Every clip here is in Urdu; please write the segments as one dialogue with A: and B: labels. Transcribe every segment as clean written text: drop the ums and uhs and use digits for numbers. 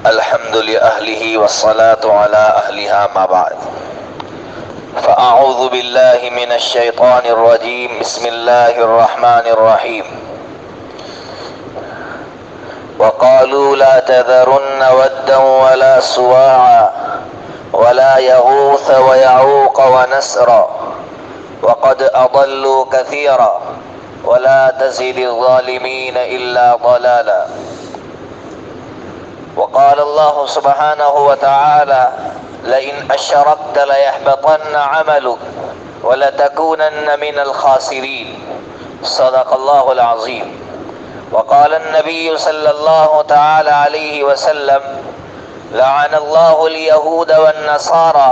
A: الحمد لأهله والصلاة على أهلها ما بعد. فأعوذ بالله من الشيطان الرجيم. بسم الله الرحمن الرحيم. وقالوا لا تذرن ودا ولا سواعا ولا يغوث ويعوق ونسرا وقد أضلوا كثيرا ولا تزد الظالمين إلا ضلالا. وقال الله سبحانه وتعالى لئن أشركت ليحبطن عملك ولتكونن من الخاسرين. صدق الله العظيم. وقال النبي صلى الله تعالى عليه وسلم لعن الله اليهود والنصارى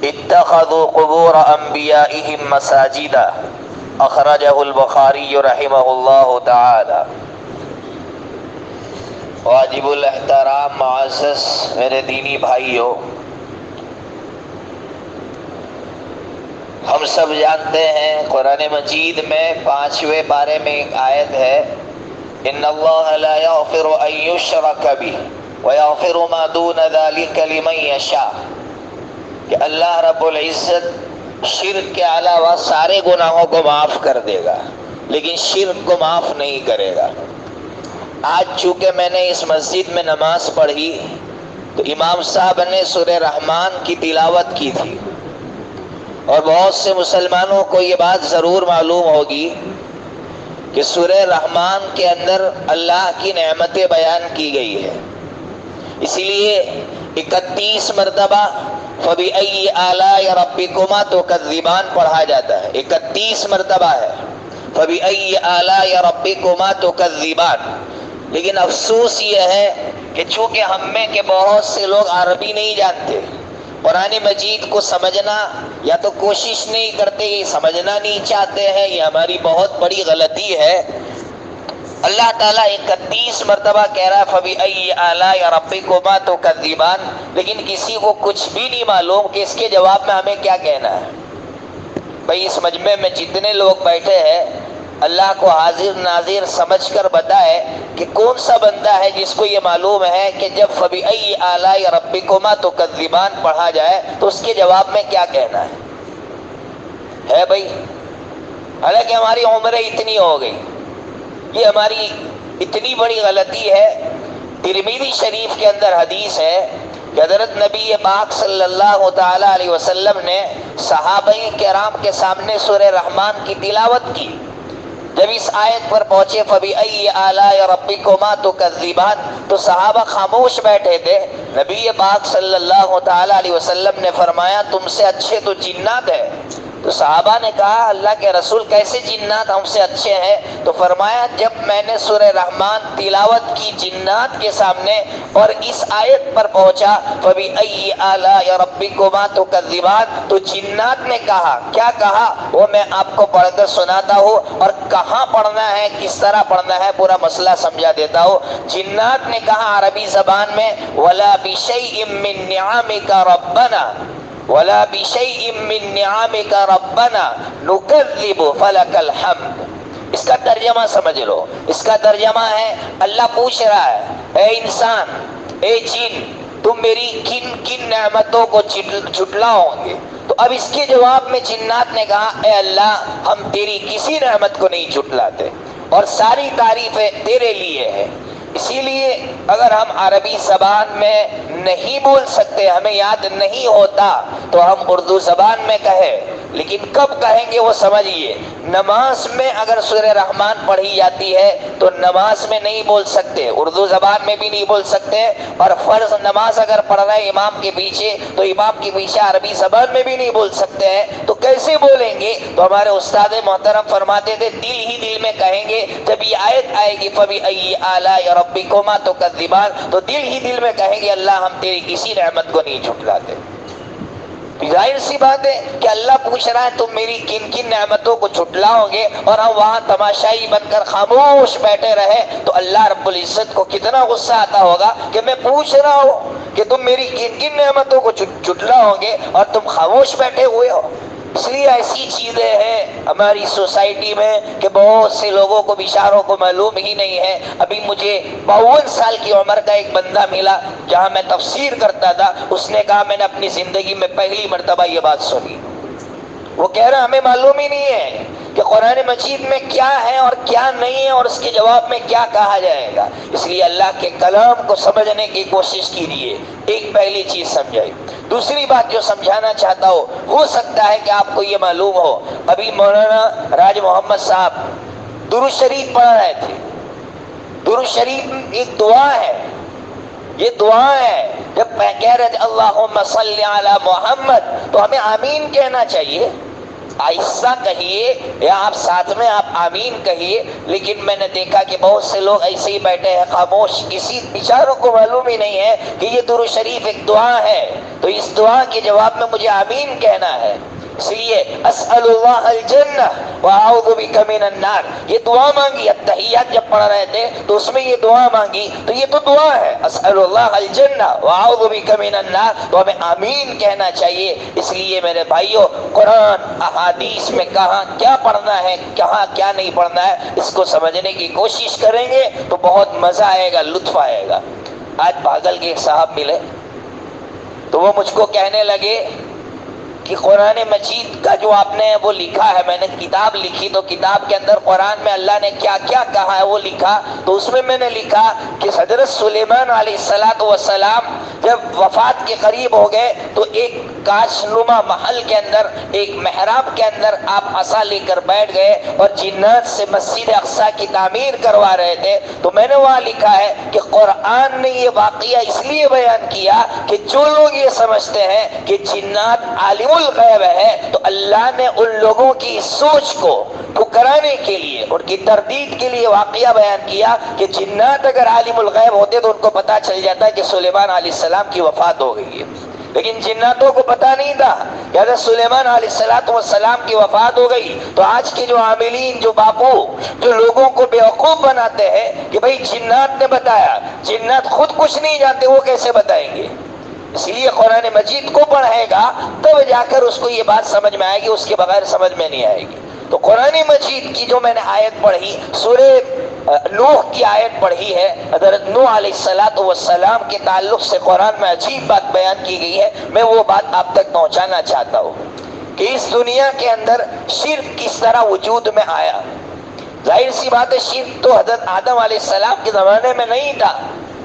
A: اتخذوا قبور انبیائهم مساجدا. اخرجه البخاری رحمہ اللہ تعالی. واجب الاحترام معزز میرے دینی بھائیوں، ہم سب جانتے ہیں قرآن مجید میں 5ویں پارے میں ایک آیت ہے، ان اللہ لا یغفر ان یشرک بہ ویغفر ما دون ذلک لمن یشاء، کہ اللہ رب العزت شرک کے علاوہ سارے گناہوں کو معاف کر دے گا لیکن شرک کو معاف نہیں کرے گا۔ آج چونکہ میں نے اس مسجد میں نماز پڑھی تو امام صاحب نے سورہ رحمان کی تلاوت کی تھی، اور بہت سے مسلمانوں کو یہ بات ضرور معلوم ہوگی کہ سورہ رحمان کے اندر اللہ کی نعمتیں بیان کی گئی ہے، اسی لیے 31 مرتبہ فَبِأَيِّ آلَاءِ رَبِّكُمَا تُكَذِّبَانِ پڑھا جاتا ہے۔ 31 مرتبہ ہے فَبِأَيِّ آلَاءِ رَبِّكُمَا تُكَذِّبَانِ۔ لیکن افسوس یہ ہے کہ چونکہ ہم میں کے بہت سے لوگ عربی نہیں جانتے، قرآن مجید کو سمجھنا یا تو کوشش نہیں کرتے، یہ سمجھنا نہیں چاہتے ہیں، یہ ہماری بہت بڑی غلطی ہے۔ اللہ تعالیٰ 31 مرتبہ کہہ رہا ہے فَبِأَيِّ آلَاءِ رَبِّكُمَا تُكَذِّبَانِ، لیکن کسی کو کچھ بھی نہیں معلوم کہ اس کے جواب میں ہمیں کیا کہنا ہے۔ بھئی اس مجمع میں جتنے لوگ بیٹھے ہیں، اللہ کو حاضر ناظر سمجھ کر بتائے کہ کون سا بندہ ہے جس کو یہ معلوم ہے کہ جب فَبِأَيِّ آلَاءِ رَبِّكُمَا تُكَذِّبَانِ پڑھا جائے تو اس کے جواب میں کیا کہنا ہے بھئی؟ حالانکہ ہماری عمریں اتنی ہو گئی، یہ ہماری اتنی بڑی غلطی ہے۔ ترمذی شریف کے اندر حدیث ہے کہ حضرت نبی پاک صلی اللہ تعالی علیہ وسلم نے صحابہ کرام کے سامنے سورہ رحمان کی تلاوت کی۔ جب اس آیت پر پہنچے فَبِأَيِّ آلَاءِ رَبِّكُمَا تُكَذِّبَانِ تو صحابہ خاموش بیٹھے تھے۔ نبی پاک صلی اللہ تعالی علیہ وسلم نے فرمایا تم سے اچھے تو جنات ہیں۔ تو صحابہ نے کہا اللہ کے رسول کیسے جنات ہم سے اچھے ہیں؟ تو فرمایا جب میں نے سورہ رحمان تلاوت کی جنات کے سامنے اور اس آیت پر پہنچا فَبِأَيِّ آلَاءِ رَبِّكُمَا تُكَذِّبَانِ تو جنات نے کہا، کیا کہا وہ میں آپ کو پڑھ کر سناتا ہوں، اور کہاں پڑھنا ہے کس طرح پڑھنا ہے پورا مسئلہ سمجھا دیتا ہوں۔ جنات نے کہا عربی زبان میں وَلَا بِشَيْءٍ مِّن نِّعَمِكَ رَبَّنَا وَلَا بِشَيْءٍ مِّن نِّعَمِكَ رَبَّنَا نُكَذِّبُ فَلَكَ الْحَمْدُ۔ اس کا ترجمہ سمجھ لو، اس کا ترجمہ ہے اللہ پوچھ رہا ہے اے انسان، اے جن، تم میری کن کن نعمتوں کو جھٹلاؤ گے؟ تو اب اس کے جواب میں جنات نے کہا اے اللہ ہم تیری کسی نعمت کو نہیں جھٹلاتے اور ساری تعریفیں تیرے لیے ہیں۔ اسی لیے اگر ہم عربی زبان میں نہیں بول سکتے، ہمیں یاد نہیں ہوتا تو ہم اردو زبان میں کہیں، لیکن کب کہیں گے وہ سمجھیے۔ نماز میں اگر سورہ رحمان پڑھی جاتی ہے تو نماز میں نہیں بول سکتے، اردو زبان میں بھی نہیں بول سکتے، اور فرض نماز اگر پڑھ رہے امام کے پیچھے تو امام کے پیچھے عربی زبان میں بھی نہیں بول سکتے ہیں، تو کیسے بولیں گے؟ تو ہمارے استاد محترم فرماتے تھے دل ہی دل میں کہیں گے۔ جب یہ آیت آئے گی فَبِأَيِّ آلَاءِ رَبِّكُمَا تُكَذِّبَانِ تو دل ہی دل میں کہیں گے اللہ ہم تیری کسی نعمت کو نہیں جھٹلاتے۔ ظاہر سی بات ہے کہ اللہ پوچھ رہا ہے تم میری کن کن نعمتوں کو جھٹلاؤ گے، اور ہم وہاں تماشائی بن کر خاموش بیٹھے رہے تو اللہ رب العزت کو کتنا غصہ آتا ہوگا کہ میں پوچھ رہا ہوں کہ تم میری کن کن نعمتوں کو جھٹلاؤ گے اور تم خاموش بیٹھے ہوئے ہو۔ اس لیے ایسی چیزیں ہیں ہماری سوسائٹی میں کہ بہت سے لوگوں کو بیچاروں کو معلوم ہی نہیں ہے۔ ابھی مجھے 52 سال کی عمر کا ایک بندہ ملا جہاں میں تفسیر کرتا تھا، اس نے کہا میں نے اپنی زندگی میں پہلی مرتبہ یہ بات سنی۔ وہ کہہ رہا ہمیں معلوم ہی نہیں ہے کہ قرآن مجید میں کیا ہے اور کیا نہیں ہے اور اس کے جواب میں کیا کہا جائے گا۔ اس لیے اللہ کے کلام کو سمجھنے کی کوشش کیجیے، ایک پہلی چیز سمجھائی۔ دوسری بات جو سمجھانا چاہتا ہو سکتا ہے کہ آپ کو یہ معلوم ہو، ابھی مولانا راج محمد صاحب درود شریف پڑھ رہے تھے۔ درود شریف ایک دعا ہے، یہ دعا ہے۔ جب میں کہہ رہے تھے اللہم صلی علی محمد تو ہمیں آمین کہنا چاہیے، آہستہ کہیے یا آپ ساتھ میں آپ آمین کہیے، لیکن میں نے دیکھا کہ بہت سے لوگ ایسے ہی بیٹھے ہیں خاموش، کسی بیچاروں کو معلوم ہی نہیں ہے کہ یہ درود شریف ایک دعا ہے، تو اس دعا کے جواب میں مجھے آمین کہنا ہے۔ اس لیے اسأل اللہ الجنہ واعوذ بک من النار، یہ دعا مانگی۔ التحیات جب پڑھ رہے تھے تو اس میں یہ دعا مانگی، تو یہ تو دعا ہے، اسأل اللہ الجنہ واعوذ بک من النار، تو ہمیں آمین کہنا چاہیے۔ اس لیے میرے بھائیوں، قرآن احادیث میں کہاں کیا پڑھنا ہے، کہاں کیا نہیں پڑھنا ہے، اس کو سمجھنے کی کوشش کریں گے تو بہت مزہ آئے گا، لطف آئے گا۔ آج بھاگل کے ایک صاحب ملے تو وہ مجھ کو کہنے لگے کہ قرآن مجید کا جو آپ نے وہ لکھا ہے، میں نے کتاب لکھی تو کتاب کے اندر قرآن میں اللہ نے کیا کیا کہا ہے وہ لکھا، تو اس میں نے لکھا کہ حضرت سلیمان علیہ السلام جب وفات کے قریب ہو گئے تو ایک کاش نما محل کے اندر، ایک محراب کے اندر آپ عصا لے کر بیٹھ گئے اور جنات سے مسجد اقصی کی تعمیر کروا رہے تھے، تو میں نے وہاں لکھا ہے کہ قرآن نے یہ واقعہ اس لیے بیان کیا کہ جو لوگ یہ سمجھتے ہیں کہ جنات عالم الغیب ہے، تو اللہ نے ان لوگوں کی سوچ کو ٹھکرانے کے لیے، ان کی تردید کے لیے واقعہ بیان کیا کہ جنات اگر عالم الغیب ہوتے تو ان کو پتا چل جاتا ہے کہ سلیمان علیہ السلام کی وفات ہو گئی ہے، لیکن جناتوں کو پتا نہیں تھا کہ حضرت سلیمان علیہ السلام کی وفات ہو گئی۔ تو آج کے جو عاملین، جو باپو، جو لوگوں کو بیوقوف بناتے ہیں کہ بھئی جنات نے بتایا، جنات خود کچھ نہیں جانتے، وہ کیسے بتائیں گے؟ اس لیے قرآن مجید کو پڑھے گا تب جا کر اس کو یہ بات سمجھ میں آئے گی، اس کے بغیر سمجھ میں نہیں آئے گی۔ تو قرآن مجید کی جو میں نے آیت پڑھی، سورہ نوح کی آیت پڑھی ہے، حضرت نوح علیہ السلام کے تعلق سے قرآن میں عجیب بات بیان کی گئی ہے، میں وہ بات آپ تک پہنچانا چاہتا ہوں کہ اس دنیا کے اندر شرک کس طرح وجود میں آیا۔ ظاہر سی بات ہے، شرک تو حضرت آدم علیہ السلام کے زمانے میں نہیں تھا،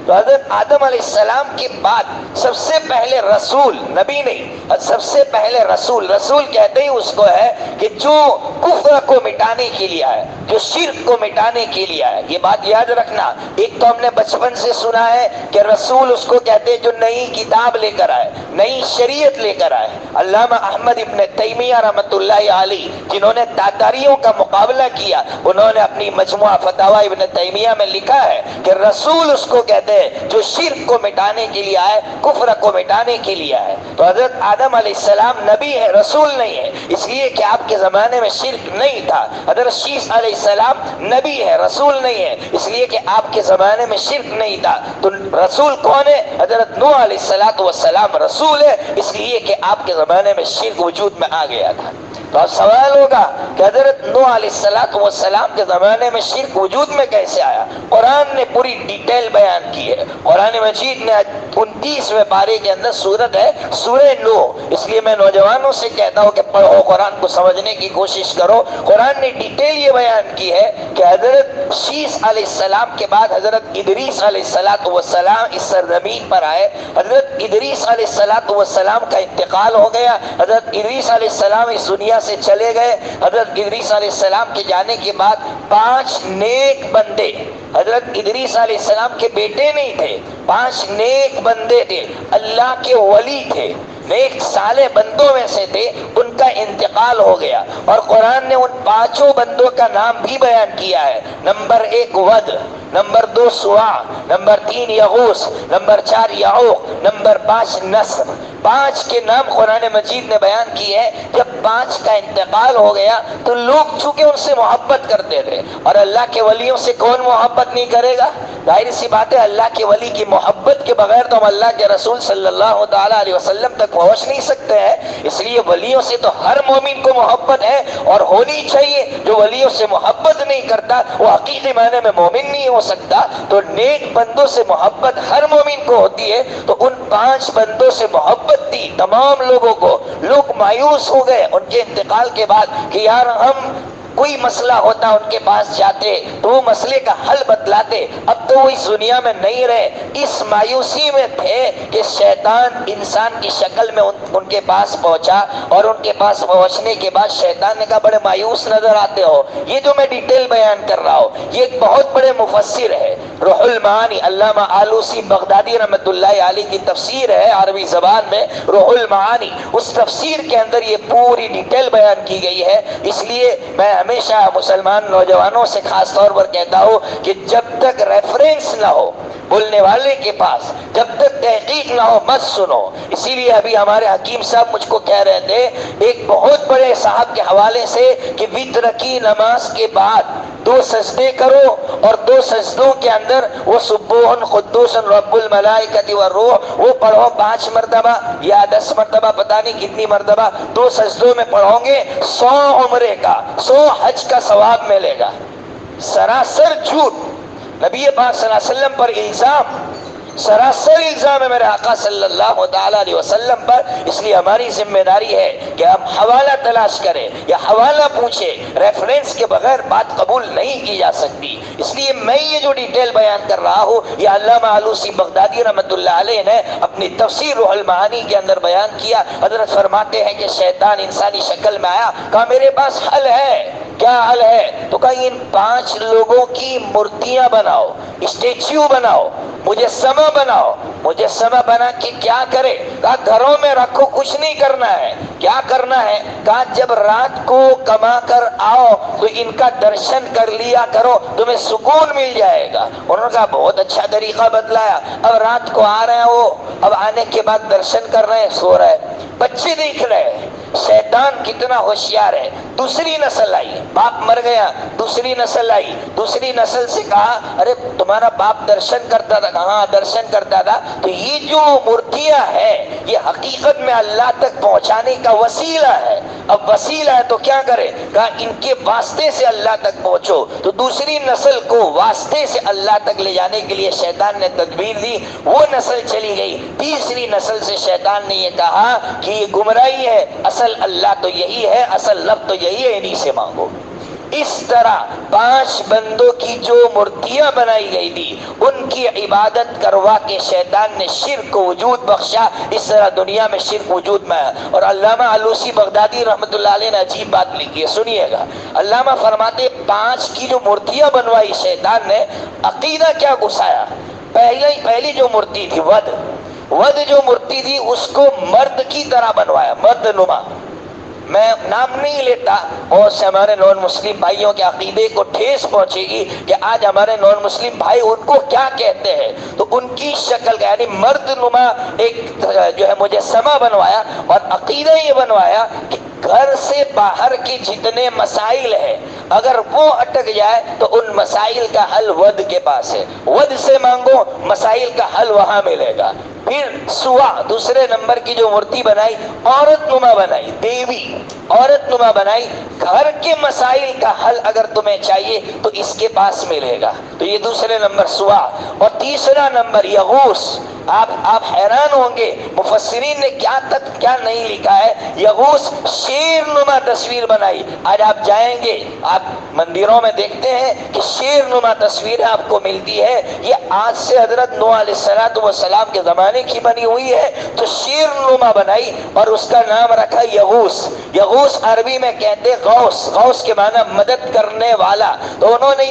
A: تو حضرت آدم علیہ السلام کے بعد سب سے پہلے رسول، نبی نہیں، سب سے پہلے رسول کہتے ہی اس کو ہے کہ جو کفر کو مٹانے کے لیے آئے، جو شرک کو مٹانے کے لیے آئے۔ یہ بات یاد رکھنا، ایک تو ہم نے بچپن سے سنا ہے کہ رسول اس کو کہتے جو نئی کتاب لے کر آئے، نئی شریعت لے کر آئے۔ علامہ احمد ابن تیمیہ رحمۃ اللہ علیہ، جنہوں نے تاتاریوں کا مقابلہ کیا، انہوں نے اپنی مجموعہ فتاوی ابن تیمیہ میں لکھا ہے کہ رسول اس کو کہتے جو شرک کو مٹانے کے لیے آئے، کفر کو مٹانے کے لیے آئے۔ تو حضرت آدم علیہ السلام نبی ہے، رسول نہیں ہے، اس لیے کہ آپ کے زمانے میں شرک نہیں تھا۔ حضرت شیس علیہ السلام نبی ہے، رسول نہیں ہے، اس لیے کہ آپ کے زمانے میں شرک نہیں تھا۔ تو رسول کون ہے؟ حضرت نوح علیہ السلام رسول ہے، اس لیے کہ آپ کے زمانے میں شرک وجود میں آ گیا تھا۔ تو اب سوال ہوگا کہ حضرت نوح علیہ السلام کے زمانے میں شرک وجود میں کیسے آیا؟ قرآن نے پوری ڈیٹیل بیان کی ہے۔ قرآن مجید نے 29ویں پارے کے اندر سورت ہے سورہ نوح، اس لیے میں نوجوانوں سے کہتا ہوں کہ پڑھو، قرآن کو سمجھنے کی کوشش کرو۔ قرآن نے ڈیٹیل یہ بیان کی ہے کہ حضرت شیس علیہ السلام کے بعد حضرت ادریس علیہ السلام اس سرزمین پر آئے۔ حضرت ادریس علیہ السلام کا انتقال ہو گیا، حضرت ادریس علیہ السلام اس دنیا سے چلے گئے۔ حضرت ادریس علیہ السلام کے جانے کے بعد 5 نیک بندے، حضرت ادریس علیہ السلام کے بیٹے نہیں تھے، 5 نیک بندے تھے، اللہ کے ولی تھے، نیک صالح بندوں میں سے تھے، ان کا انتقال ہو گیا۔ اور قرآن نے ان 5 بندوں کا نام بھی بیان کیا ہے۔ نمبر 1 ود، نمبر 2 سوا، نمبر 3 یغوس، نمبر 4 یعوق، نمبر 5 نصر۔ 5 کے نام قرآن مجید نے بیان کی ہے۔ جب 5 کا انتقال ہو گیا تو لوگ چونکہ ان سے محبت کرتے تھے، اور اللہ کے ولیوں سے کون محبت نہیں کرے گا؟ ظاہر سی بات ہے، اللہ کے ولی کی محبت کے بغیر تو ہم اللہ کے رسول صلی اللہ تعالیٰ علیہ وسلم تک پہنچ نہیں سکتے ہیں۔ اس لیے ولیوں سے تو ہر مومن کو محبت ہے اور ہونی چاہیے۔ جو ولیوں سے محبت نہیں کرتا وہ حقیقی معنی میں مومن نہیں ہو سکتا۔ تو نیک بندوں سے محبت ہر مومن کو ہوتی ہے۔ تو ان 5 بندوں سے محبت تھی تمام لوگوں کو۔ لوگ مایوس ہو گئے ان کے انتقال کے بعد کہ یار ہم کوئی مسئلہ ہوتا ان کے پاس جاتے تو وہ مسئلے کا حل بتلاتے، اب تو وہ اس دنیا میں نہیں رہے۔ اس مایوسی میں تھے کہ شیطان انسان کی شکل میں ان کے پاس پہنچا، اور ان کے پاس پہنچنے کے بعد شیطان نے کہا بڑے مایوس نظر آتے ہو۔ یہ جو میں ڈیٹیل بیان کر رہا ہوں یہ ایک بہت بڑے مفسر ہے، روح المعانی علامہ آلوسی بغدادی رحمۃ اللہ علیہ کی تفسیر ہے عربی زبان میں، روح المعانی۔ اس تفسیر کے اندر یہ پوری ڈیٹیل بیان کی گئی ہے۔ اس لیے میں ہمیشہ مسلمان نوجوانوں سے خاص طور پر کہتا ہوں کہ جب تک ریفرنس نہ ہو بولنے والے کے پاس، جب تک تحقیق نہ ہو مت سنو۔ اسی لیے ابھی ہمارے حکیم صاحب مجھ کو کہہ رہے تھے ایک بہت بڑے صاحب کے حوالے سے کہ وتر کی نماز کے بعد 2 سجدے کرو، اور 2 سجدوں کے اندر وہ سبوح قدوس رب الملائکۃ والروح وہ پڑھو 5 مرتبہ یا 10 مرتبہ، پتہ نہیں کتنی مرتبہ 2 سجدوں میں پڑھو گے 100 عمرے کا 100 حج کا ثواب ملے گا۔ سراسر جھوٹ، نبی پاک صلی اللہ علیہ وسلم پر الزام، سراسر الزام ہے میرے آقا صلی اللہ تعالیٰ علیہ وسلم پر۔ اس لیے ہماری ذمہ داری ہے کہ ہم حوالہ تلاش کریں یا حوالہ پوچھیں، ریفرنس کے بغیر بات قبول نہیں کی جا سکتی۔ اس لیے میں یہ جو ڈیٹیل بیان کر رہا ہوں یہ علامہ آلوسی بغدادی رحمۃ اللہ علیہ نے اپنی تفسیر روح المعانی کے اندر بیان کیا۔ حضرت فرماتے ہیں کہ شیطان انسانی شکل میں آیا، کہا میرے پاس حل ہے۔ کیا حل ہے؟ تو کہا ان 5 لوگوں کی مورتیاں بناؤ، اسٹیچیو بناؤ، مجسمہ بناؤ۔ مجسمہ بنا کے کیا کرے؟ کہا گھروں میں رکھو، کچھ نہیں کرنا ہے۔ کیا کرنا ہے؟ کہا جب رات کو کما کر آؤ تو ان کا درشن کر لیا کرو، تمہیں سکون مل جائے گا۔ انہوں نے کہا بہت اچھا طریقہ بتلایا۔ اب رات کو آ رہے ہیں وہ، اب آنے کے بعد درشن کر رہے ہیں، سو رہے ہیں، بچے دیکھ رہے ہیں۔ شیطان کتنا ہوشیار ہے۔ دوسری نسل آئی، باپ مر گیا، دوسری نسل آئی، دوسری نسل سے کہا ارے تمہارا باپ درشن کرتا تھا؟ ہاں درشن کرتا تھا۔ تو یہ جو مورتیاں ہے یہ حقیقت میں اللہ تک پہنچانے کا وسیلہ ہے۔ اب وسیلہ ہے تو کیا کرے؟ کہا ان کے واسطے سے اللہ تک پہنچو۔ تو دوسری نسل کو واسطے سے اللہ تک لے جانے کے لیے شیطان نے تدبیر دی، وہ نسل چلی گئی۔ تیسری نسل سے شیطان نے یہ کہا کہ یہ گمراہی ہے، اصل اللہ تو یہی ہے، اصل رب تو یہی ہے، انہی سے مانگو۔ اس طرح 5 بندوں کی جو مورتیاں بنائی گئی تھی ان کی عبادت کروا کے شیطان نے شرک کو وجود بخشا۔ اس طرح دنیا میں شرک وجود میں ہے۔ اور علامہ آلوسی بغدادی رحمۃ اللہ علیہ نے عجیب بات لکھی ہے، سنیے گا۔ علامہ فرماتے 5 کی جو مورتیاں بنوائی شیطان نے، عقیدہ کیا گھسایا؟ پہلی جو مورتی تھی ود جو مورتی تھی اس کو مرد کی طرح بنوایا، مرد نما۔ میں نام نہیں لیتا، بہت سے ہمارے نان مسلم بھائیوں کے عقیدے کو ٹھیس پہنچے گی کہ آج ہمارے نان مسلم بھائی ان کو کیا کہتے ہیں۔ تو ان کی شکل کا یعنی مرد نما ایک جو ہے مجسمہ بنوایا، اور عقیدہ یہ بنوایا کہ گھر سے باہر کے جتنے مسائل ہیں اگر وہ اٹک جائے تو ان مسائل کا حل ود کے پاس ہے، ود سے مانگو، مسائل کا حل وہاں ملے گا۔ پھر سوا دوسرے نمبر کی جو مورتی بنائی، عورت نما بنائی، دیوی عورت نما بنائی، گھر کے مسائل کا حل اگر تمہیں چاہیے تو اس کے پاس ملے گا۔ تو یہ دوسرے نمبر سوا۔ اور تیسرا نمبر یغوث۔ آپ حیران ہوں گے مفسرین نے کیا نہیں لکھا ہے۔ یغوث شیر نما تصویر بنائی۔ آج آپ جائیں گے، آپ مندروں میں دیکھتے ہیں کہ شیر نما تصویریں آپ کو ملتی ہے۔ یہ آج سے حضرت نوح علیہ السلام کے زمانے کی بنی ہوئی ہے۔ تو شیر نما بنائی اور اس کا نام رکھا یغوث۔ یغوث عربی میں کہتے غوث، غوث کے معنی مدد کرنے والا۔ تو انہوں نے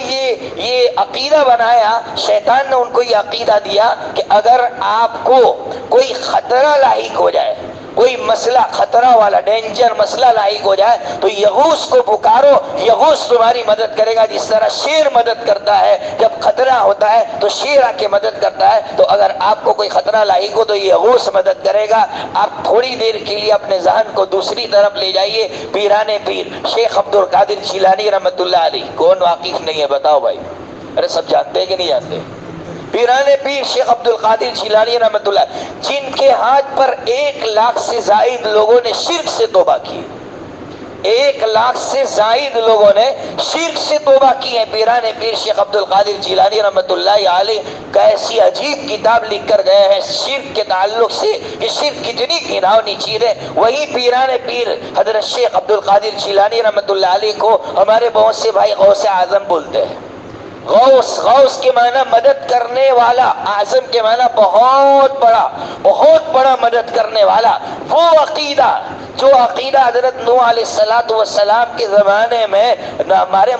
A: یہ عقیدہ بنایا، شیطان نے ان کو یہ عقیدہ دیا کہ اگر آپ کو کوئی خطرہ لاحق ہو جائے،
B: کوئی مسئلہ خطرہ والا ڈینجر مسئلہ لاحق ہو جائے تو یغوث کو پکارو، یغوث تمہاری مدد کرے گا، جس طرح شیر مدد کرتا ہے جب خطرہ ہوتا ہے تو شیر آ کے مدد کرتا ہے۔ تو اگر آپ کو کوئی خطرہ لاحق ہو تو یغوث مدد کرے گا۔ آپ تھوڑی دیر کے لیے اپنے ذہن کو دوسری طرف لے جائیے، پیران پیر شیخ عبد القادر جیلانی رحمۃ اللہ علیہ، کون واقف نہیں ہے بتاؤ بھائی؟ ارے سب جانتے ہیں کہ نہیں جانتے؟ پیران پیر شیخ عبد القادر جیلانی رحمۃ اللہ، جن کے ہاتھ پر 1,00,000 سے زائد لوگوں نے شرک سے توبہ کی، 1,00,000 سے زائد لوگوں نے شرک سے توبہ کی ہے۔ پیران پیر شیخ عبد القادر جیلانی رحمۃ اللہ علیہ کیسی عجیب کتاب لکھ کر گئے ہیں شرک کے تعلق سے کہ شرک کتنی گھناؤنی چیز ہے۔ وہی پیران پیر حضرت شیخ عبد القادر جیلانی رحمۃ اللہ علیہ کو ہمارے بہت سے بھائی غوث اعظم بولتے ہیں۔ غوث، غوث کے معنی مدد کرنے والا، اعظم کے معنی بہت بڑا مدد کرنے والا۔ وہ عقیدہ جو عقیدہ حضرت نوح علیہ السلام کے زمانے میں ہمارے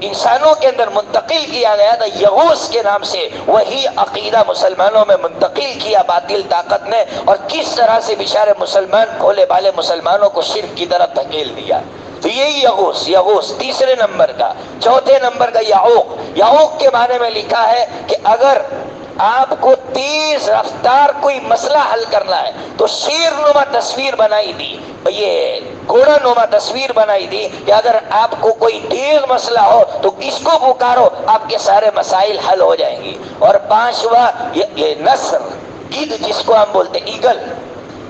B: انسانوں کے اندر منتقل کیا گیا تھا یغوث کے نام سے، وہی عقیدہ مسلمانوں میں منتقل کیا باطل طاقت نے، اور کس طرح سے بیچارے مسلمان بھولے بھالے مسلمانوں کو شرک کی طرف دھکیل دیا۔ تو یہی یغوث تیسرے نمبر کا۔ چوتھے نمبر کا یعوق کے بارے میں لکھا ہے کہ اگر آپ کو تیز رفتار کوئی مسئلہ حل کرنا ہے تو شیر نما تصویر بنائی دی، یہ گھوڑا نما تصویر بنائی دی کہ اگر آپ کو کوئی تیز مسئلہ ہو تو اس کو پکارو، آپ کے سارے مسائل حل ہو جائیں گے۔ اور پانچواں یہ نسر، گدھ جس کو ہم بولتے ہیں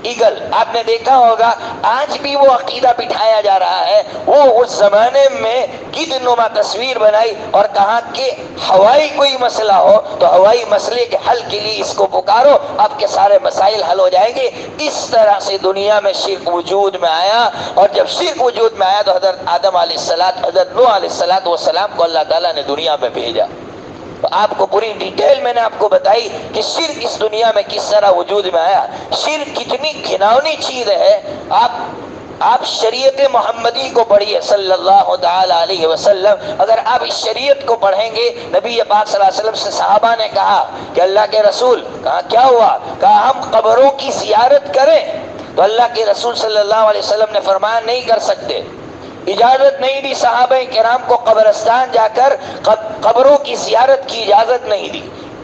B: ایگل، آپ نے دیکھا ہوگا آج بھی وہ عقیدہ بٹھایا جا رہا ہے۔ وہ اس زمانے میں گدھ نما تصویر بنائی اور کہا کہ ہوائی کوئی مسئلہ ہو تو ہوائی مسئلے کے حل کے لیے اس کو پکارو، آپ کے سارے مسائل حل ہو جائیں گے۔ اس طرح سے دنیا میں شرک وجود میں آیا، اور جب شرک وجود میں آیا تو حضرت آدم علیہ السلام، حضرت نوح علیہ السلام کو اللہ تعالیٰ نے دنیا میں بھیجا۔ تو آپ کو پوری ڈیٹیل میں نے آپ کو بتائی کہ شرک اس دنیا میں کس طرح وجود میں آیا۔ شرک کتنی گھناؤنی چیز ہے۔ آپ شریعت محمدی کو پڑھیے صلی اللہ تعالی علیہ وسلم۔ اگر آپ اس شریعت کو پڑھیں گے، نبی پاک صلی اللہ علیہ وسلم سے صحابہ نے کہا کہ اللہ کے رسول، کہا کیا ہوا؟ کہا ہم قبروں کی زیارت کریں؟ تو اللہ کے رسول صلی اللہ علیہ وسلم نے فرمایا نہیں کر سکتے، اجازت نہیں دی۔ صحابہ کرام کو قبرستان جا کر قبروں کی زیارت کی اجازت نہیں دی۔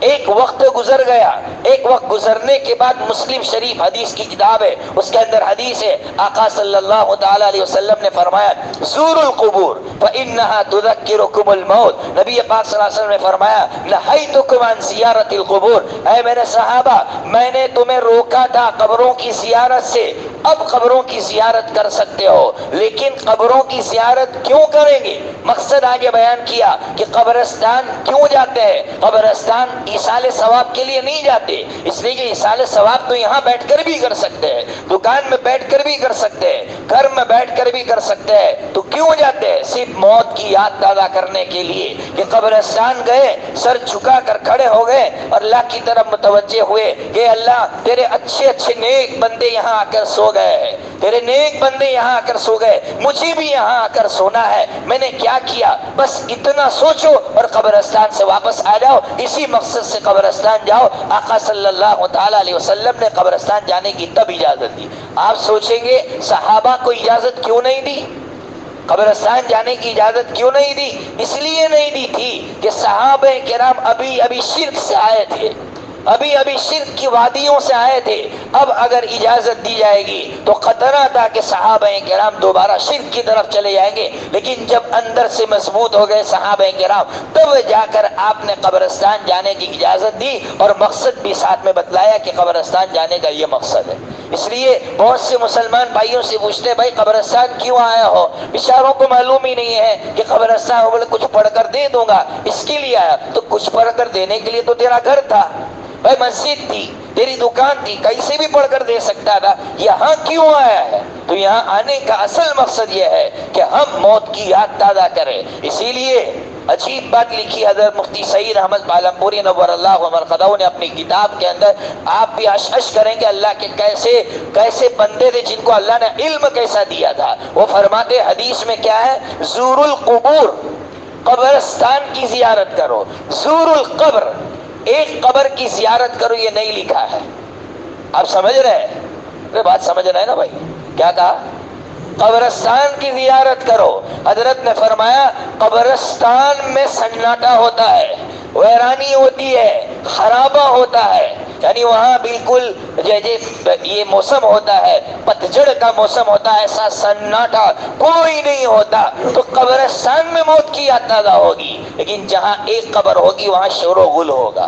B: ایک وقت گزر گیا، ایک وقت گزرنے کے بعد مسلم شریف حدیث کی کتاب ہے، اس کے اندر حدیث ہے، آقا صلی اللہ تعالی علیہ وسلم نے فرمایا زوروا القبور فانها تذکرکم الموت۔ نبی پاک صلی اللہ علیہ وسلم نے فرمایا نہیتکم عن زیارت القبور، اے میرے صحابہ میں نے تمہیں روکا تھا قبروں کی زیارت سے، اب قبروں کی زیارت کر سکتے ہو، لیکن قبروں کی زیارت کیوں کریں گے؟ مقصد آگے بیان کیا کہ قبرستان کیوں جاتے ہیں؟ قبرستان ایصال ثواب کے لیے نہیں جاتے، اس لیے کہ ایصال ثواب تو یہاں بیٹھ کر بھی کر سکتے ہیں، دکان میں بیٹھ کر بھی کر سکتے ہیں، گھر میں بیٹھ کر بھی کر سکتے ہیں۔ تو کیوں جاتے ہیں؟ صرف موت کی یاد تازہ کرنے کے لیے کہ قبرستان گئے، سر جھکا کر کھڑے ہو گئے اور اللہ کی طرف متوجہ ہوئے کہ اللہ تیرے اچھے اچھے نیک بندے یہاں آ کر سو گئے ہیں، تیرے نیک بندے یہاں آ کر سو گئے، مجھے بھی یہاں آ کر سونا ہے، میں نے کیا کیا؟ بس اتنا سوچو اور قبرستان سے واپس آ جاؤ، اسی مقصد سے قبرستان جاؤ۔ آقا صلی اللہ تعالی علیہ وسلم نے قبرستان جانے کی تب اجازت دی۔ آپ سوچیں گے صحابہ کو اجازت کیوں نہیں دی؟ قبرستان جانے کی اجازت کیوں نہیں دی؟ اس لیے نہیں دی تھی کہ صحابہ کرام ابھی شرک سے آئے تھے، ابھی شرک کی وادیوں سے آئے تھے۔ اب اگر اجازت دی جائے گی تو خطرہ تھا کہ صحابہ کرام دوبارہ شرک کی طرف چلے جائیں گے، لیکن جب اندر سے مضبوط ہو گئے صحابہ کرام تب جا کر آپ نے قبرستان جانے کی اجازت دی، اور مقصد بھی ساتھ میں بتلایا کہ قبرستان جانے کا یہ مقصد ہے۔ اس لیے بہت سے مسلمان بھائیوں سے پوچھتے بھائی قبرستان کیوں آیا ہو؟ بیچاروں کو معلوم ہی نہیں ہے کہ قبرستان بولے کچھ پڑھ کر دے دوں گا اس کے لیے آیا۔ تو کچھ پڑھ کر دینے کے لیے تو تیرا گھر تھا بھائی، مسجد تھی، تیری دکان تھی، کہیں سے بھی پڑھ کر دے سکتا تھا، یہاں کیوں آیا ہے؟ تو یہاں آنے کا اصل مقصد یہ ہے کہ ہم موت کی یاد تازہ کریں۔ اسی لیے عجیب بات لکھی حضرت مفتی سعید احمد پالمپوری نور اللہ مرقدہ نے اپنی کتاب کے اندر، آپ بھی اشعش کریں کہ اللہ کے کیسے بندے تھے جن کو اللہ نے علم کیسا دیا تھا۔ وہ فرماتے حدیث میں کیا ہے؟ زور القبور، قبرستان کی زیارت کرو، زور القبر، ایک قبر کی زیارت کرو، یہ نہیں لکھا ہے۔ آپ سمجھ رہے ہیں؟ بات سمجھ رہے ہیں نا بھائی؟ کیا کہا؟ قبرستان کی زیارت کرو۔ حضرت نے فرمایا قبرستان میں سناٹا ہوتا ہے، ویرانی ہوتی ہے، خرابہ ہوتا ہے، یعنی وہاں بالکل جیسے یہ موسم ہوتا ہے، پتجھڑ کا موسم ہوتا ہے، ایسا سناٹا، کوئی نہیں ہوتا۔ تو قبرستان میں موت کی یاد تازہ ہوگی، لیکن جہاں ایک قبر ہوگی وہاں شور و غل ہوگا،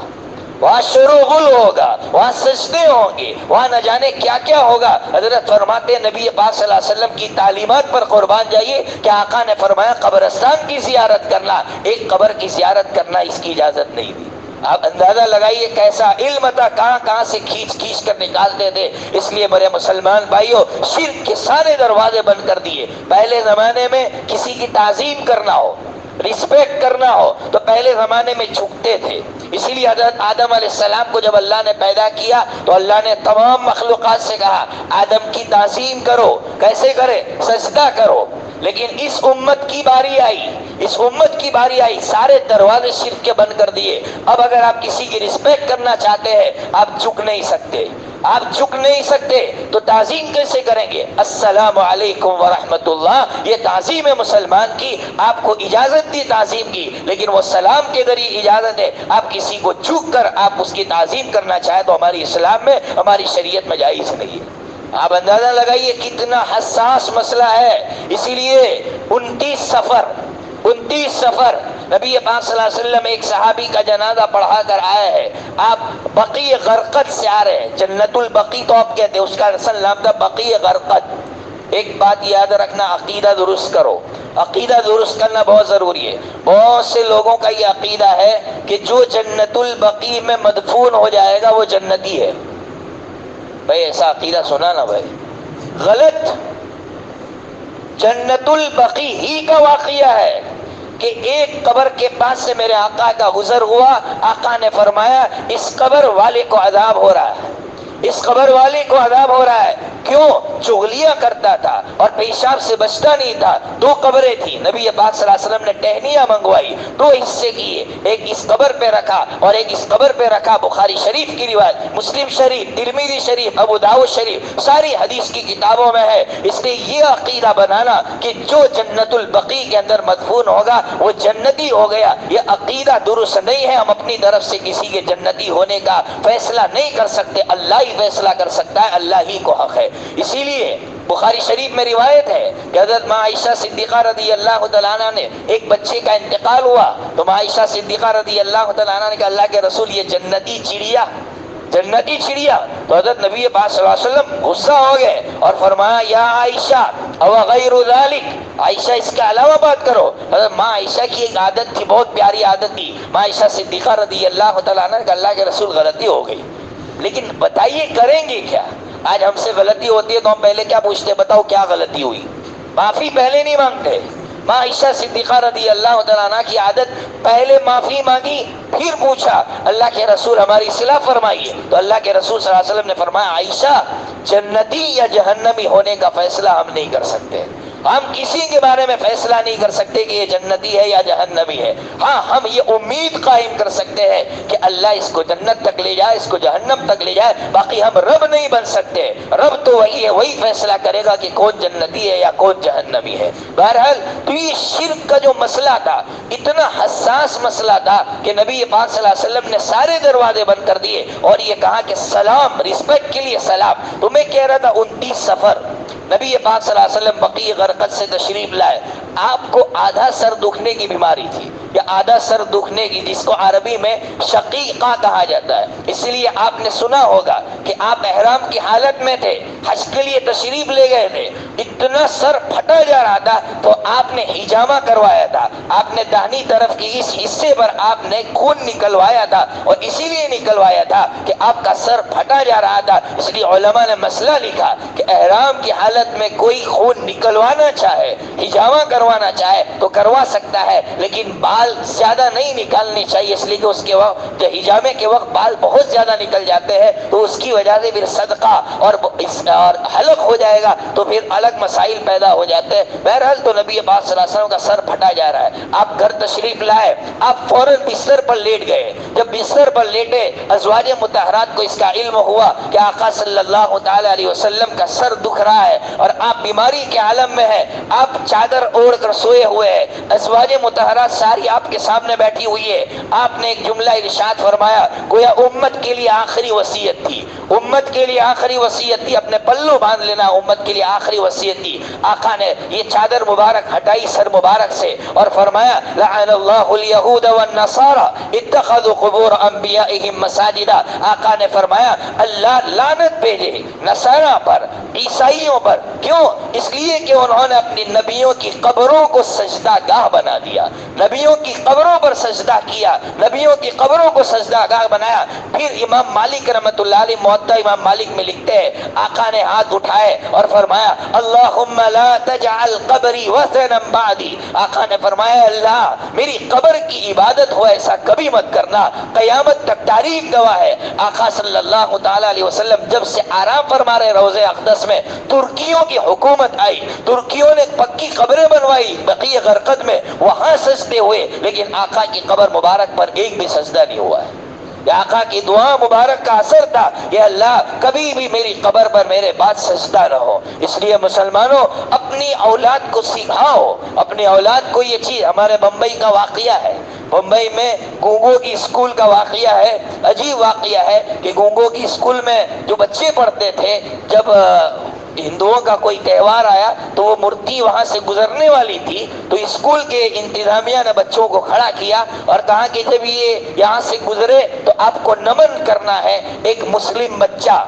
B: وہاں شور و غل ہوگا، وہاں سجدے ہوں گے، وہاں نہ جانے کیا کیا ہوگا۔ حضرت فرماتے ہیں نبی پاک صلی اللہ علیہ وسلم کی تعلیمات پر قربان جائیے کہ آقا نے فرمایا قبرستان کی زیارت کرنا، ایک قبر کی زیارت کرنا اس کی اجازت نہیں دی۔ آپ اندازہ لگائیے کیسا علم تھا، کہاں کہاں سے کھینچ کھینچ کر نکالتے تھے۔ اس لیے میرے مسلمان بھائیوں، شرک کے سارے دروازے بند کر دیے۔ پہلے زمانے میں کسی کی تعظیم کرنا ہو، رسپیکٹ کرنا ہو تو پہلے زمانے میں جھکتے تھے۔ اسی لیے حضرت آدم علیہ السلام کو جب اللہ نے پیدا کیا تو اللہ نے تمام مخلوقات سے کہا آدم کی تعظیم کرو۔ کیسے کرے؟ سجدہ کرو۔ لیکن اس امت کی باری آئی، اس امت کی باری آئی، سارے دروازے شرک کے بند کر دیے۔ اب اگر آپ کسی کی رسپیکٹ کرنا چاہتے ہیں آپ جھک نہیں سکتے، آپ جھک نہیں سکتے تو تعظیم کیسے کریں گے؟ السلام علیکم ورحمۃ اللہ، یہ تعظیم ہے مسلمان کی، آپ کو اجازت دی تعظیم کی، لیکن وہ سلام کے ذریعے اجازت ہے۔ آپ کسی کو جھک کر آپ اس کی تعظیم کرنا چاہیں تو ہماری اسلام میں، ہماری شریعت میں جائز نہیں ہے۔ آپ اندازہ لگائیے کتنا حساس مسئلہ ہے۔ اسی لیے 29 سفر نبی پاک صلی اللہ علیہ وسلم ایک صحابی کا جنازہ پڑھا کر آئے ہیں۔ آپ بقیع غرقد سے آ رہے ہیں، جنت البقیع تو آپ کہتے ہیں، اس کا اصل نام تھا بقیع غرقد۔ ایک بات یاد رکھنا، عقیدہ درست کرو، عقیدہ درست کرنا بہت ضروری ہے۔ بہت سے لوگوں کا یہ عقیدہ ہے کہ جو جنت البقیع میں مدفون ہو جائے گا وہ جنتی ہے۔ بھائی ایسا عقیدہ سنا نا بھائی، غلط۔ جنت البقیع ہی کا واقعہ ہے کہ ایک قبر کے پاس سے میرے آقا کا گزر ہوا، آقا نے فرمایا اس قبر والے کو عذاب ہو رہا ہے، اس قبر والے کو عذاب ہو رہا ہے۔ کیوں؟ چغلیاں کرتا تھا اور پیشاب سے بچتا نہیں تھا۔ 2 قبریں تھیں، نبی پاک صلی اللہ علیہ وسلم نے ٹہنیاں منگوائی، 2 حصے کیے، ایک اس قبر پہ رکھا اور ایک اس قبر پہ رکھا۔ بخاری شریف کی روایت، مسلم شریف، ترمذی شریف، ابو داؤد شریف، ساری حدیث کی کتابوں میں ہے۔ اس لیے یہ عقیدہ بنانا کہ جو جنت البقیع کے اندر مدفون ہوگا وہ جنتی ہو گیا، یہ عقیدہ درست نہیں ہے۔ ہم اپنی طرف سے کسی کے جنتی ہونے کا فیصلہ نہیں کر سکتے، اللہ ہی فیصلہ کر سکتا ہے، اللہ ہی کو حق ہے۔ اسی لیے بخاری شریف میں روایت ہے کہ حضرت ماں عائشہ صدیقہ رضی اللہ تعالیٰ عنہ نے ایک بچے کا انتقال ہوا تو ماں عائشہ صدیقہ رضی اللہ تعالیٰ عنہ نے کہا اللہ کے رسول یہ جنتی چڑیا، جنتی چڑیا۔ تو حضرت نبی پاک صلی اللہ علیہ وسلم غصہ ہو گئے اور فرمایا یا عائشہ او غیر ذالک، عائشہ اس کے علاوہ بات کرو۔ حضرت ماں عائشہ کی ایک عادت تھی، بہت پیاری عادت تھی، ماں عائشہ صدیقہ رضی اللہ تعالیٰ عنہ نے کہا اللہ کے رسول غلطی ہو گئی، لیکن بتائیے کریں گے کیا؟ آج ہم سے غلطی ہوتی ہے تو ہم پہلے کیا پوچھتے ہیں؟ بتاؤ کیا غلطی ہوئی؟ معافی پہلے نہیں مانگتے۔ ماں عائشہ صدیقہ رضی اللہ تعالیٰ عنہ کی عادت، پہلے معافی مانگی پھر پوچھا اللہ کے رسول ہماری اصلاح فرمائیے۔ تو اللہ کے رسول صلی اللہ علیہ وسلم نے فرمایا عائشہ جنتی یا جہنمی ہونے کا فیصلہ ہم نہیں کر سکتے، ہم کسی کے بارے میں فیصلہ نہیں کر سکتے کہ یہ جنتی ہے یا جہنمی ہے۔ ہاں ہم یہ امید قائم کر سکتے ہیں کہ اللہ اس کو جنت تک لے جائے، اس کو جہنم تک لے جائے، باقی ہم رب نہیں بن سکتے۔ رب تو وہی ہے، وہی فیصلہ کرے گا کہ کون جنتی ہے یا کون جہنمی ہے۔ بہرحال تو یہ شرک کا جو مسئلہ تھا اتنا حساس مسئلہ تھا کہ نبی پاک صلی اللہ علیہ وسلم نے سارے دروازے بند کر دیے اور یہ کہا کہ سلام، رسپیکٹ کے لیے سلام۔ تو میں کہہ رہا تھا 29 سفر نبی پاک صلی اللہ علیہ وسلم بقیع غرقد سے تشریف لائے۔ آپ کو آدھا سر دکھنے کی بیماری تھی یا آدھا سر دکھنے کی، جس کو عربی میں شقیقہ کہا جاتا ہے۔ اس لیے آپ نے سنا ہوگا کہ آپ احرام کی حالت میں تھے، حج کے لیے تشریف لے گئے تھے، اتنا سر پھٹا جا رہا تھا تو آپ نے حجامہ کروایا تھا، آپ نے داہنی طرف کی اس حصے پر آپ نے خون نکلوایا تھا، اور اسی لیے نکلوایا تھا کہ آپ کا سر پھٹا جا رہا تھا۔ اس لیے علماء نے مسئلہ لکھا کہ احرام کی حالت میں کوئی خون نکلوانا چاہے، حجامہ کروانا چاہے تو کروا سکتا ہے، لیکن بال زیادہ نہیں نکالنے چاہیے، اس لیے کہ اس کے وقت حجامے کے وقت بال بہت زیادہ نکل جاتے ہیں تو اس کی وجہ سے پھر صدقہ اور اور حلق ہو جائے گا تو پھر الگ مسائل پیدا ہو جاتے ہیں۔ بہرحال تو نبی پاک صلی اللہ علیہ وسلم کا سر پھٹا جا رہا ہے، آپ گھر تشریف لائے، آپ فوراً بستر پر لیٹ گئے۔ جب بستر پر لیٹے ازواج مطہرات کو اس کا علم ہوا کہ آقا صلی اللہ تعالی علیہ وسلم کا سر دکھ رہا ہے اور آپ بیماری کے عالم میں ہیں، آپ چادر اوڑھ کر سوئے ہوئے ہیں، ازواج مطہرات ساری آپ کے سامنے بیٹھی ہوئی ہے، آپ نے ایک جملہ ارشاد فرمایا، گویا امت کے لیے آخری وصیت تھی، امت کے لیے آخری وصیت تھی، اپنے پلو باندھ لینا، امت کے لیے آخری وصیت تھی۔ آقا نے یہ چادر مبارک ہٹائی سر مبارک سے اور فرمایا لعن اللہ الیہود والنصارى اتخذوا قبور انبیائہم مساجدا۔ آقا نے فرمایا اللہ لعنت بھیجے نصارہ پر، عیسائیوں پر، کیوں؟ اس لیے کہ انہوں نے اپنی نبیوں کی قبروں کو سجدہ گاہ بنا دیا، نبیوں کی قبروں پر سجدہ کیا، نبیوں کی قبروں کو سجدہ گاہ بنایا۔ پھر امام مالک رحمۃ اللہ علیہ موطا امام مالک میں لکھتے ہیں آقا نے ہاتھ اٹھائے اور فرمایا اللہم لا تجعل قبری وثنا بعدی۔ آقا نے فرمایا اللہ میری قبر کی عبادت ہو ایسا کبھی مت کرنا، قیامت تک تاریخ گواہ ہے۔ آقا صلی اللہ تعالی علیہ وسلم جب سے آرام فرما رہے روضہ اقدس میں، ترکیوں کی حکومت آئی، ترکیوں نے پکی قبریں بنوائی بقیع غرقد میں، وہاں سجدے ہوئے، لیکن آقا کی قبر مبارک پر ایک بھی سجدہ نہیں ہوا ہے۔ یہ آقا کی دعا مبارک کا اثر تھا کہ اللہ کبھی بھی میری قبر پر میرے بعد سجدہ نہ ہو۔ اس لیے مسلمانوں اپنی اولاد کو سکھاؤ، اپنی اولاد کو یہ چیز۔ ہمارے بمبئی کا واقعہ ہے، بمبئی میں گونگوں کی اسکول کا واقعہ ہے، عجیب واقعہ ہے کہ گونگوں کی اسکول میں جو بچے پڑھتے تھے، جب ہندوؤں کا کوئی تہوار آیا تو وہ مورتی وہاں سے گزرنے والی تھی، تو اسکول کے انتظامیہ نے بچوں کو کھڑا کیا اور کہا کہ جب یہ یہاں سے گزرے تو آپ کو نمن کرنا ہے۔ ایک مسلم بچہ،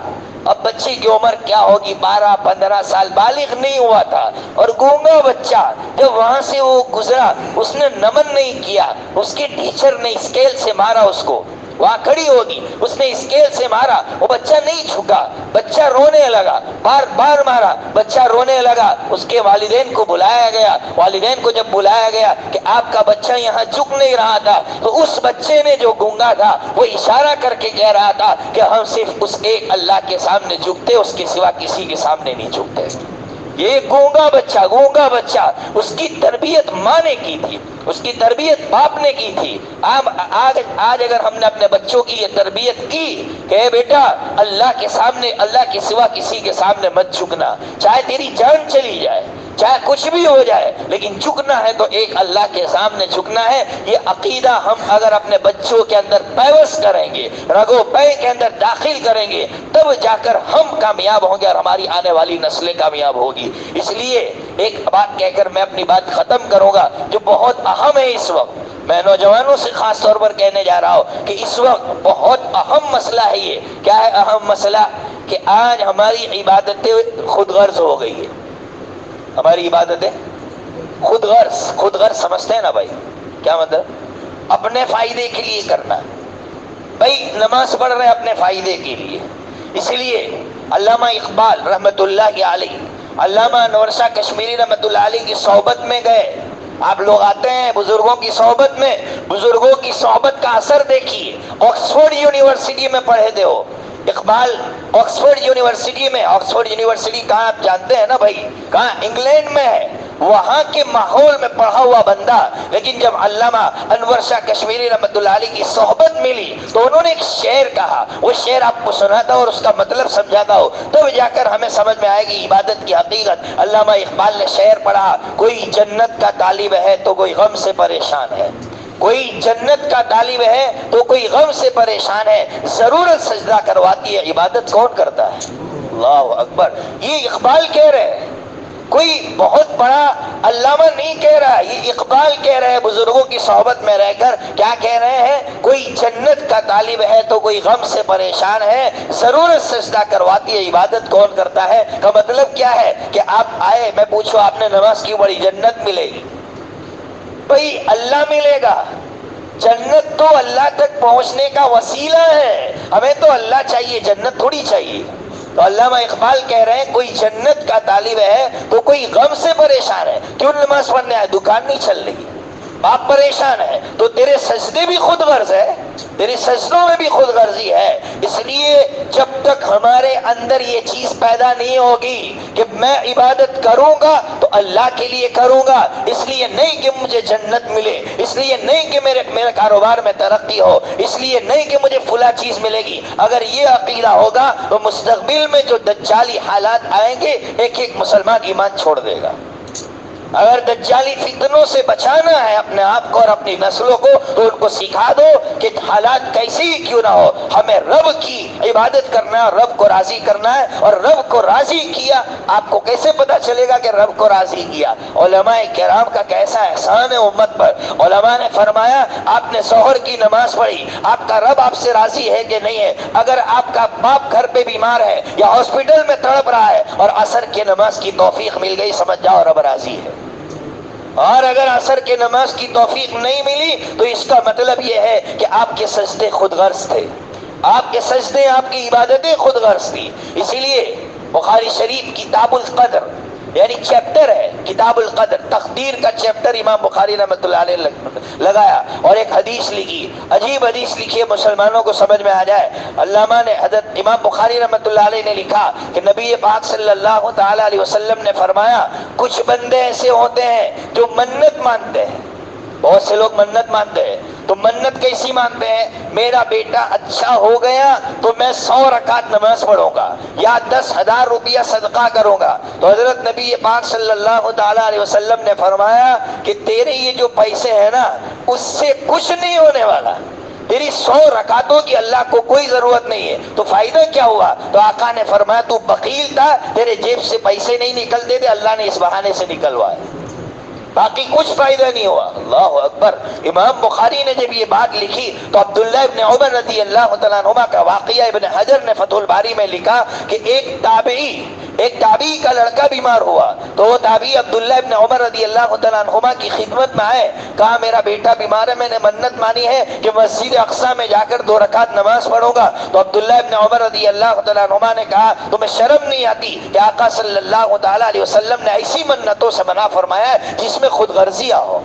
B: اب بچے کی عمر کیا ہوگی، 12-15 سال، بالغ نہیں ہوا تھا، اور گونگا بچہ جب وہاں سے وہ گزرا اس نے نمن نہیں کیا، اس کے ٹیچر نے اسکیل سے مارا اس کو، وہاں کھڑی ہوگی، اس نے اسکیل سے مارا، وہ بچہ نہیں جھکا، بچہ رونے لگا، بار بار مارا، بچہ رونے لگا۔ اس کے والدین کو بلایا گیا، والدین کو جب بلایا گیا کہ آپ کا بچہ یہاں جھک نہیں رہا تھا، تو اس بچے نے جو گونگا تھا وہ اشارہ کر کے کہہ رہا تھا کہ ہم صرف اس ایک اللہ کے سامنے جھکتے، اس کے سوا کسی کے سامنے نہیں جھکتے۔ یہ گونگا بچہ، اس کی تربیت ماں نے کی تھی، اس کی تربیت باپ نے کی تھی۔ آج اگر ہم نے اپنے بچوں کی یہ تربیت کی کہ اے بیٹا اللہ کے سامنے، اللہ کے سوا کسی کے سامنے مت جھکنا، چاہے تیری جان چلی جائے، چاہے کچھ بھی ہو جائے، لیکن جھکنا ہے تو ایک اللہ کے سامنے جھکنا ہے۔ یہ عقیدہ ہم اگر اپنے بچوں کے اندر پیوست کریں گے، رگو پے کے اندر داخل کریں گے، تب جا کر ہم کامیاب ہوں گے اور ہماری آنے والی نسلیں کامیاب ہوگی۔ اس لیے ایک بات کہہ کر میں اپنی بات ختم کروں گا جو بہت اہم ہے اس وقت، میں نوجوانوں سے خاص طور پر کہنے جا رہا ہوں کہ اس وقت بہت اہم مسئلہ ہے۔ یہ کیا ہے اہم مسئلہ؟ کہ آج ہماری عبادتیں خود غرض ہو گئی ہے، ہماری عبادتیں خود غرض سمجھتے ہیں نا بھائی؟ کیا مطلب؟ اپنے فائدے کے لیے کرنا، بھائی نماز پڑھ رہے اپنے فائدے کے لیے۔ اس لیے علامہ اقبال رحمۃ اللہ علیہ، علامہ انور شاہ کشمیری رحمۃ اللہ علیہ کی صحبت میں گئے۔ آپ لوگ آتے ہیں بزرگوں کی صحبت میں، بزرگوں کی صحبت کا اثر دیکھیے۔ آکسفورڈ یونیورسٹی میں پڑھے تھے وہ اقبال، آکسفورڈ یونیورسٹی میں۔ آکسفورڈ یونیورسٹی کہاں آپ جانتے ہیں نا بھائی؟ کہاں؟ انگلینڈ میں ہے۔ وہاں کے ماحول میں پڑھا ہوا بندہ، لیکن جب علامہ انور شاہ کشمیری رحمۃ اللہ علیہ کی صحبت ملی تو انہوں نے ایک شعر کہا، وہ شعر آپ کو سناتا اور اس کا مطلب سمجھاتا ہو، تب جا کر ہمیں سمجھ میں آئے گی عبادت کی حقیقت۔ علامہ اقبال نے شعر پڑھا، کوئی جنت کا طالب ہے تو کوئی غم سے پریشان ہے، کوئی جنت کا طالب ہے تو کوئی غم سے پریشان ہے، ضرورت سجدہ کرواتی ہے، عبادت کون کرتا ہے؟ اللہ اکبر۔ یہ اقبال کہہ رہے ہیں، کوئی بہت بڑا علامہ نہیں کہہ رہا، یہ اقبال کہہ رہے ہیں بزرگوں کی صحبت میں رہ کر۔ کیا کہہ رہے ہیں؟ کوئی جنت کا طالب ہے تو کوئی غم سے پریشان ہے، ضرورت سجدہ کرواتی ہے، عبادت کون کرتا ہے؟ کا مطلب کیا ہے کہ آپ آئے، میں پوچھو آپ نے نماز کی بڑی، جنت ملے گی بھائی، اللہ ملے گا۔ جنت تو اللہ تک پہنچنے کا وسیلہ ہے، ہمیں تو اللہ چاہیے، جنت تھوڑی چاہیے۔ تو علامہ اقبال کہہ رہے ہیں کوئی جنت کا طالب ہے تو کوئی غم سے پریشان ہے۔ کیوں نماز پڑھنے آئے؟ دکان نہیں چل رہی، باپ پریشان ہے، تو تیرے سجدے بھی خود غرض ہے، تیرے سجدوں میں بھی خود غرضی ہے۔ اس لیے جب تک ہمارے اندر یہ چیز پیدا نہیں ہوگی کہ میں عبادت کروں گا تو اللہ کے لیے کروں گا، اس لیے نہیں کہ مجھے جنت ملے، اس لیے نہیں کہ میرے کاروبار میں ترقی ہو، اس لیے نہیں کہ مجھے فلاں چیز ملے گی، اگر یہ عقیدہ ہوگا تو مستقبل میں جو دجالی حالات آئیں گے ایک ایک مسلمان ایمان چھوڑ دے گا۔ اگر دجالی فتنوں سے بچانا ہے اپنے آپ کو اور اپنی نسلوں کو تو ان کو سکھا دو کہ حالات کیسے ہی کیوں نہ ہو، ہمیں رب کی عبادت کرنا ہے اور رب کو راضی کرنا ہے، اور رب کو راضی کیا آپ کو کیسے پتا چلے گا کہ رب کو راضی کیا؟ علماء کرام کا کیسا احسان ہے امت پر۔ علماء نے فرمایا آپ نے ظہر کی نماز پڑھی، آپ کا رب آپ سے راضی ہے کہ نہیں ہے؟ اگر آپ کا باپ گھر پہ بیمار ہے یا ہاسپٹل میں تڑپ رہا ہے اور عصر کی نماز کی توفیق مل گئی، سمجھ جاؤ رب راضی ہے۔ اور اگر عصر کی نماز کی توفیق نہیں ملی تو اس کا مطلب یہ ہے کہ آپ کے سجدے خود غرض تھے، آپ کے سجدے، آپ کی عبادتیں خود غرض تھی۔ اسی لیے بخاری شریف کتاب القدر یعنی چیپٹر ہے، کتاب القدر تقدیر کا چیپٹر امام بخاری رحمۃ اللہ علیہ لگایا اور ایک حدیث لکھی، عجیب حدیث لکھی ہے مسلمانوں کو سمجھ میں آ جائے۔ علامہ نے حضرت امام بخاری رحمۃ اللہ علیہ نے لکھا کہ نبی پاک صلی اللہ تعالی علیہ وسلم نے فرمایا کچھ بندے ایسے ہوتے ہیں جو منت مانتے ہیں، بہت سے لوگ منت مانتے ہیں، تو منت کیسی مانتے ہیں؟ میرا بیٹا اچھا ہو گیا تو میں 100 رکعت نماز پڑھوں گا یا 10,000 روپیہ صدقہ کروں گا۔ تو حضرت نبی پاک صلی اللہ تعالی علیہ وسلم نے فرمایا کہ تیرے یہ جو پیسے ہیں نا اس سے کچھ نہیں ہونے والا، تیری 100 رکعتوں کی اللہ کو کوئی ضرورت نہیں ہے، تو فائدہ کیا ہوا؟ تو آقا نے فرمایا تو بخیل تھا، تیرے جیب سے پیسے نہیں نکلتے تھے، اللہ نے اس بہانے سے نکلوائے، باقی کچھ فائدہ نہیں ہوا۔ اللہ اکبر۔ امام بخاری نے جب یہ بات لکھی تو عبداللہ ابن عمر رضی اللہ تعالیٰ عنہما کا واقعہ ابن حجر نے فتح الباری میں لکھا کہ ایک تابعی کا لڑکا بیمار ہوا تو وہ تابعی عبداللہ ابن عمر رضی اللہ تعالیٰ عنہما کی خدمت میں آئے، کہا میرا بیٹا بیمار ہے، میں نے منت مانی ہے کہ مسجد اقصی میں جا کر 2 رکعت نماز پڑھوں گا۔ تو عبداللہ ابن عمر رضی اللہ تعالیٰ عنہما نے کہا تمہیں شرم نہیں آتی کہ آقا صلی اللہ تعالیٰ علیہ وسلم نے ایسی منتوں سے منع فرمایا ہے جس میں خود غرضیاں ہو؟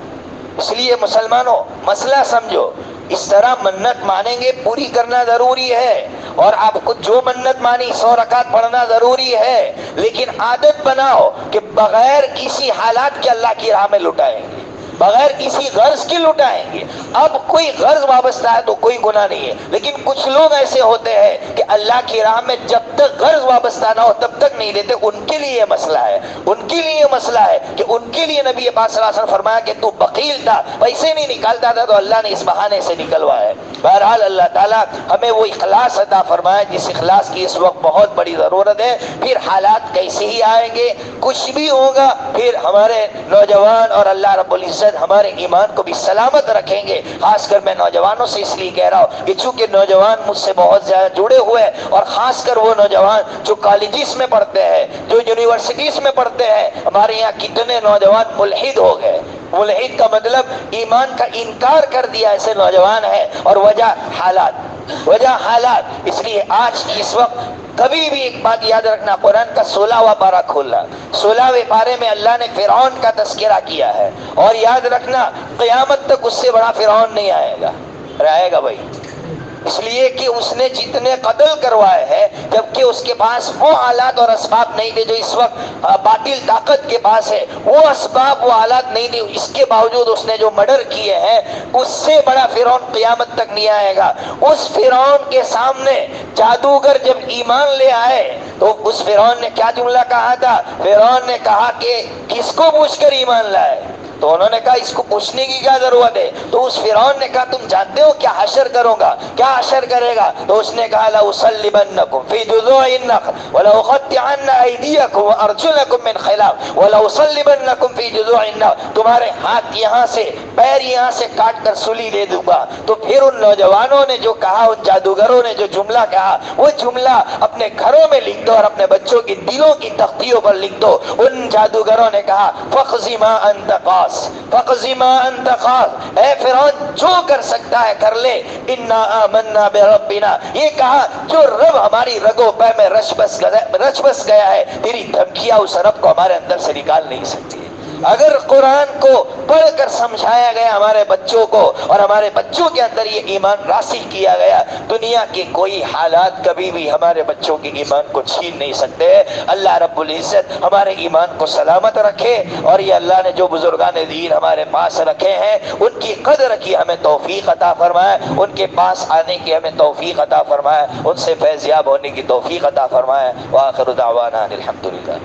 B: اس لیے مسلمانوں مسئلہ سمجھو، اس طرح منت مانیں گے پوری کرنا ضروری ہے، اور آپ کو جو منت مانی 100 رکعت پڑھنا ضروری ہے، لیکن عادت بناؤ کہ بغیر کسی حالات کے اللہ کی راہ میں لٹائیں گے، بغیر کسی غرض کی لٹائیں گے۔ اب کوئی غرض وابستہ ہے تو کوئی گناہ نہیں ہے، لیکن کچھ لوگ ایسے ہوتے ہیں کہ اللہ کی راہ میں جب تک غرض وابستہ نہ ہو تب تک نہیں دیتے، ان کے لیے یہ مسئلہ ہے، ان کے لیے مسئلہ ہے کہ ان کے لیے نبی پاک صلی اللہ علیہ وسلم فرمایا کہ تو بخیل تھا، پیسے نہیں نکالتا تھا تو اللہ نے اس بہانے سے نکلوایا ہے۔ بہرحال اللہ تعالیٰ ہمیں وہ اخلاص عطا فرمائے جس اخلاص کی اس وقت بہت بڑی ضرورت ہے۔ پھر حالات کیسے ہی آئیں گے، کچھ بھی ہوگا، پھر ہمارے نوجوان اور اللہ رب العزت ہمارے ایمان کو بھی سلامت رکھیں گے۔ خاص کر میں نوجوانوں سے اس لیے کہہ رہا ہوں کہ چونکہ نوجوان مجھ سے بہت زیادہ جڑے ہوئے ہیں، اور خاص کر وہ نوجوان جو کالجز میں پڑھتے ہیں، جو یونیورسٹیز میں پڑھتے ہیں، ہمارے یہاں کتنے نوجوان ملحد ہو گئے۔ ملحد کا مطلب ایمان کا انکار کر دیا، ایسے نوجوان ہے، اور وجہ حالات۔ اس لیے آج اس وقت کبھی بھی ایک بات یاد رکھنا، قرآن کا 16واں پارہ کھولنا، 16ویں پارے میں اللہ نے فرعون کا تذکرہ کیا ہے، اور یاد رکھنا قیامت تک اس سے بڑا فرعون نہیں آئے گا، آئے گا بھائی، اس لیے کہ اس نے جتنے قتل کروائے ہیں جبکہ اس کے پاس وہ آلات اور اسباب نہیں تھے جو اس وقت باطل طاقت کے پاس ہے، وہ اسباب وہ آلات نہیں تھے، اس کے باوجود اس نے جو مرڈر کیے ہیں اس سے بڑا فرعون قیامت تک نہیں آئے گا۔ اس فرعون کے سامنے جادوگر جب ایمان لے آئے تو اس فرعون نے کیا جملہ کہا تھا؟ فرعون نے کہا کہ کس کو پوچھ کر ایمان لائے؟ تو انہوں نے کہا اس کو پوچھنے کی کیا ضرورت ہے؟ تو اس فرعون نے کہا تم جانتے ہو کیا حشر کروں گا؟ کیا حشر کرے گا؟ تو اس نے کہا لَأُصَلِّبَنَّكُمْ فِي جُذُوعِ النَّخْلِ وَلَأُقَطِّعَنَّ أَيْدِيَكُمْ وَأَرْجُلَكُمْ مِنْ خِلَافٍ وَلَأُصَلِّبَنَّكُمْ فِي جُذُوعِ النَّخْلِ، تمہارے ہاتھ یہاں سے پیر یہاں سے کاٹ کر سولی دے دوں گا۔ تو پھر ان نوجوانوں نے جو کہا، ان جادوگروں نے جو جملہ کہا، وہ جملہ اپنے گھروں میں لکھ دو اور اپنے بچوں کی دلوں کی تختیوں پر لکھ دو۔ ان جادوگروں نے کہا فَاقْضِ مَا أَنْتَ قَاضٍ، فَاقْضِ مَا أَنْتَ قَاضٍ، اے فرعون جو کر سکتا ہے کر لے، اِنَّا آمَنَّا بِرَبِّنَا، یہ کہا جو رب ہماری رگوں پہ میں رچ بس گیا ہے، تیری دھمکیاں اس رب کو ہمارے اندر سے نکال نہیں سکتی۔ اگر قرآن کو پڑھ کر سمجھایا گیا ہمارے بچوں کو اور ہمارے بچوں کے اندر یہ ایمان راسخ کیا گیا، دنیا کے کوئی حالات کبھی بھی ہمارے بچوں کے ایمان کو چھین نہیں سکتے۔ اللہ رب العزت ہمارے ایمان کو سلامت رکھے، اور یہ اللہ نے جو بزرگان دین ہمارے پاس رکھے ہیں ان کی قدر کی ہمیں توفیق عطا فرمائے، ان کے پاس آنے کی ہمیں توفیق عطا فرمائے، ان سے فیض یاب ہونے کی توفیق عطا فرمائے۔ وآخر دعوانا الحمدللہ۔